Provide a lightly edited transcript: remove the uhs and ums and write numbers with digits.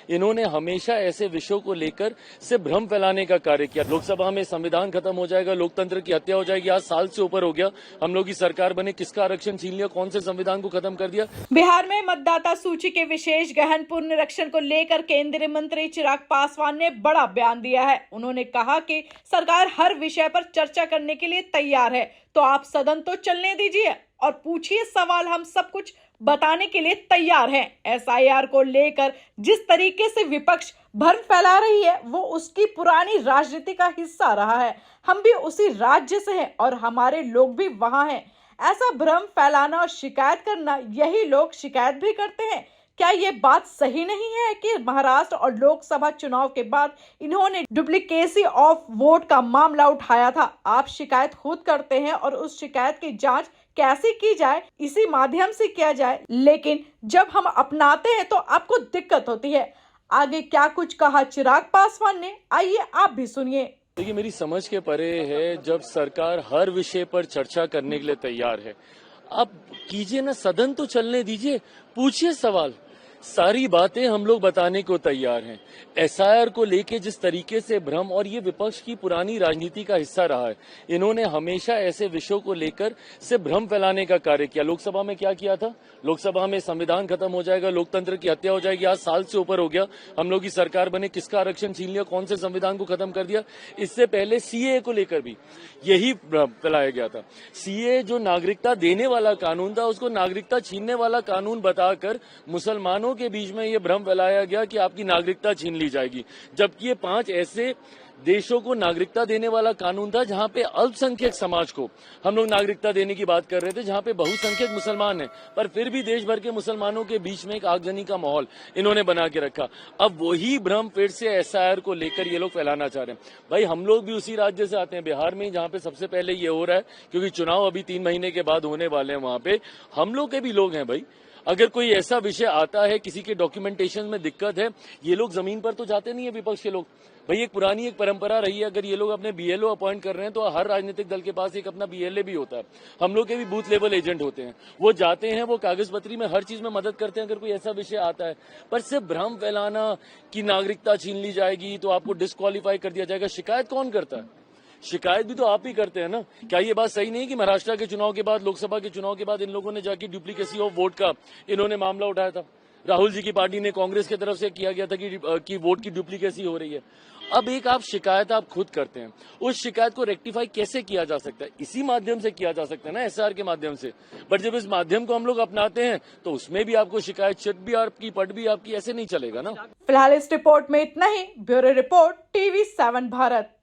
इन्होंने हमेशा ऐसे विषयों को लेकर से भ्रम फैलाने का कार्य किया। लोकसभा में संविधान खत्म हो जाएगा, लोकतंत्र की हत्या हो जाएगी। आज साल से ऊपर हो गया, हम लोग की सरकार बने, किसका आरक्षण छीन लिया, कौन से संविधान को खत्म कर दिया। बिहार में मतदाता सूची के विशेष गहन पुनरीक्षण को लेकर केंद्रीय मंत्री चिराग पासवान ने बड़ा बयान दिया है। उन्होंने कहा कि सरकार हर विषय पर चर्चा करने के लिए तैयार है, तो आप सदन तो चलने दीजिए और पूछिए सवाल, हम सब कुछ बताने के लिए तैयार हैं। एसआईआर को लेकर जिस तरीके से विपक्ष भ्रम फैला रही है वो उसकी पुरानी राजनीति का हिस्सा रहा है। हम भी उसी राज्य से हैं और हमारे लोग भी वहां हैं। ऐसा भ्रम फैलाना और शिकायत करना, यही लोग शिकायत भी करते हैं। क्या ये बात सही नहीं है कि महाराष्ट्र और लोकसभा चुनाव के बाद इन्होंने डुप्लीकेसी ऑफ वोट का मामला उठाया था? आप शिकायत खुद करते हैं और उस शिकायत की जांच कैसे की जाए, इसी माध्यम से किया जाए, लेकिन जब हम अपनाते हैं तो आपको दिक्कत होती है। आगे क्या कुछ कहा चिराग पासवान ने, आइए आप भी सुनिए। देखिए, मेरी समझ के परे है जब सरकार हर विषय पर चर्चा करने के लिए तैयार है। आप कीजिए ना, सदन तो चलने दीजिए, पूछिए सवाल, सारी बातें हम लोग बताने को तैयार हैं। एसआईआर को लेके जिस तरीके से भ्रम, और ये विपक्ष की पुरानी राजनीति का हिस्सा रहा है, इन्होंने हमेशा ऐसे विषयों को लेकर से भ्रम फैलाने का कार्य किया। लोकसभा में क्या किया था? लोकसभा में संविधान खत्म हो जाएगा, लोकतंत्र की हत्या हो जाएगी। आज साल से ऊपर हो गया, हम लोग की सरकार बने, किसका आरक्षण छीन लिया, कौन से संविधान को खत्म कर दिया। इससे पहले सीए को लेकर भी यही भ्रम फैलाया गया था। सीए जो नागरिकता देने वाला कानून था, उसको नागरिकता छीनने वाला कानून बताकर मुसलमानों के बीच में ये भ्रम फैलाया गया कि आपकी नागरिकता छीन ली जाएगी, जबकि ये 5 ऐसे देशों को नागरिकता देने वाला कानून था जहां पे अल्पसंख्यक समाज को हम लोग नागरिकता देने की बात कर रहे थे, जहां पे बहुसंख्यक मुसलमान हैं, पर फिर भी देश भर के मुसलमानों के बीच में एक आगजनी का माहौल इन्होंने बना के रखा। अब वही भ्रम फिर से एसआईआर को लेकर ये लोग फैलाना चाह रहे हैं। भाई, हम लोग भी उसी राज्य से आते हैं, बिहार में, जहां पे सबसे पहले ये हो रहा है, क्योंकि चुनाव अभी 3 महीने के बाद होने वाले हैं। वहां पे हम लोग के भी लोग हैं। भाई, अगर कोई ऐसा विषय आता है, किसी के डॉक्यूमेंटेशन में दिक्कत है, ये लोग जमीन पर तो जाते नहीं है विपक्ष के लोग। भाई, एक पुरानी एक परंपरा रही है, अगर ये लोग अपने बीएलओ अपॉइंट कर रहे हैं तो हर राजनीतिक दल के पास एक अपना बीएलए भी होता है। हम लोग के भी बूथ लेवल एजेंट होते हैं, वो जाते हैं, वो कागज पत्री में हर चीज में मदद करते हैं अगर कोई ऐसा विषय आता है। पर सिर्फ भ्रम फैलाना कि नागरिकता छीन ली जाएगी तो आपको डिस्क्वालीफाई कर दिया जाएगा, शिकायत कौन करता है? शिकायत भी तो आप ही करते हैं ना। क्या ये बात सही नहीं है कि महाराष्ट्र के चुनाव के बाद, लोकसभा के चुनाव के बाद इन लोगों ने जाके डुप्लीकेसी ऑफ वोट का इन्होंने मामला उठाया था? राहुल जी की पार्टी ने, कांग्रेस की तरफ से किया गया था कि वोट की डुप्लीकेसी हो रही है। अब एक आप शिकायत आप खुद करते हैं, उस शिकायत को रेक्टिफाई कैसे किया जा सकता है? इसी माध्यम से किया जा सकता है ना, एसआईआर के माध्यम से। बट जब इस माध्यम को हम लोग अपनाते हैं तो उसमें भी आपको शिकायत, चिट भी आपकी, पट भी आपकी, ऐसे नहीं चलेगा ना। फिलहाल इस रिपोर्ट में इतना ही। Bureau report, TV7 Bharat.